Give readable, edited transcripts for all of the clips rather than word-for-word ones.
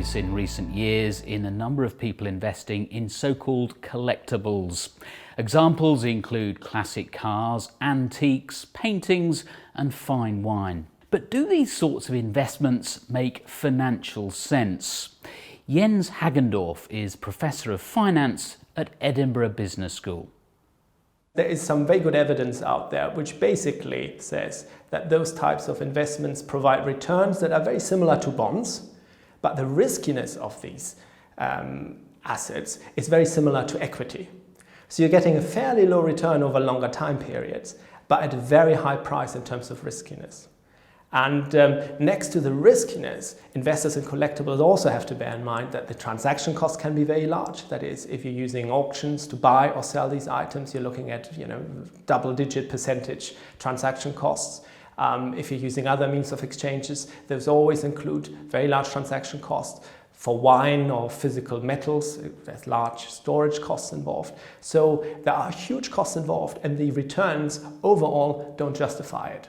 rise in recent years in a number of people investing in so-called collectibles. Examples include classic cars, antiques, paintings and fine wine. But do these sorts of investments make financial sense? Jens Hagendorff is Professor of Finance at Edinburgh Business School. There is some very good evidence out there which basically says that those types of investments provide returns that are very similar to bonds, but the riskiness of these assets is very similar to equity. So you're getting a fairly low return over longer time periods, but at a very high price in terms of riskiness. And next to the riskiness, investors in collectibles also have to bear in mind that the transaction costs can be very large. That is, if you're using auctions to buy or sell these items, you're looking at double-digit percentage transaction costs. If you're using other means of exchanges, those always include very large transaction costs. For wine or physical metals, there's large storage costs involved. So there are huge costs involved, and the returns overall don't justify it.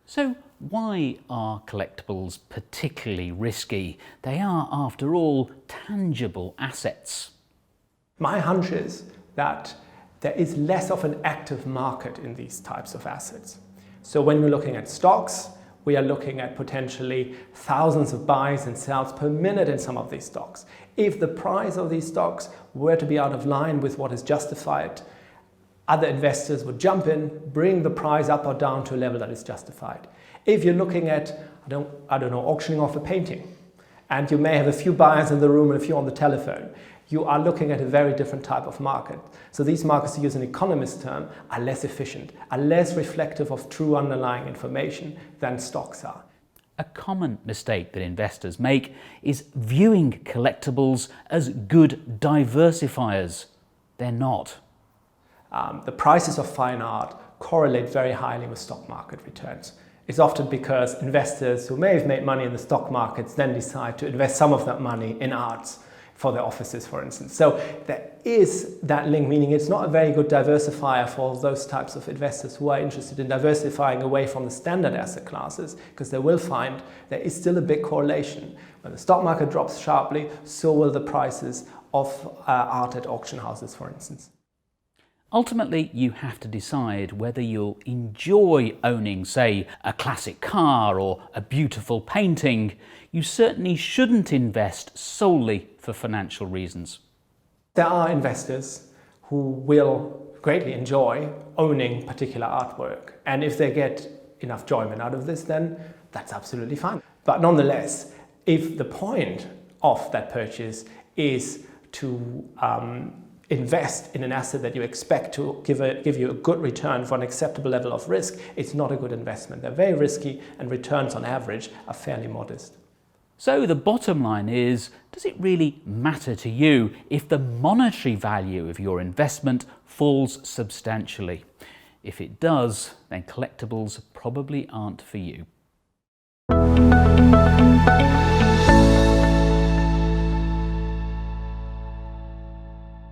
So why are collectibles particularly risky? They are, after all, tangible assets. My hunch is that there is less of an active market in these types of assets. So when we're looking at stocks, we are looking at potentially thousands of buys and sells per minute in some of these stocks. If the price of these stocks were to be out of line with what is justified, other investors would jump in, bring the price up or down to a level that is justified. If you're looking at, I don't know, auctioning off a painting, and you may have a few buyers in the room and a few on the telephone, you are looking at a very different type of market. So these markets, to use an economist term, are less efficient, are less reflective of true underlying information than stocks are. A common mistake that investors make is viewing collectibles as good diversifiers. They're not. The prices of fine art correlate very highly with stock market returns. It's often because investors who may have made money in the stock markets then decide to invest some of that money in arts for their offices, for instance. So there is that link, meaning it's not a very good diversifier for those types of investors who are interested in diversifying away from the standard asset classes, because they will find there is still a big correlation. When the stock market drops sharply, so will the prices of art at auction houses, for instance. Ultimately, you have to decide whether you'll enjoy owning, say, a classic car or a beautiful painting. You certainly shouldn't invest solely for financial reasons. There are investors who will greatly enjoy owning particular artwork, and if they get enough enjoyment out of this, then that's absolutely fine. But nonetheless, if the point of that purchase is to invest in an asset that you expect to give you a good return for an acceptable level of risk, it's not a good investment. They're very risky, and returns on average are fairly modest. So the bottom line is, does it really matter to you if the monetary value of your investment falls substantially? If it does, then collectibles probably aren't for you.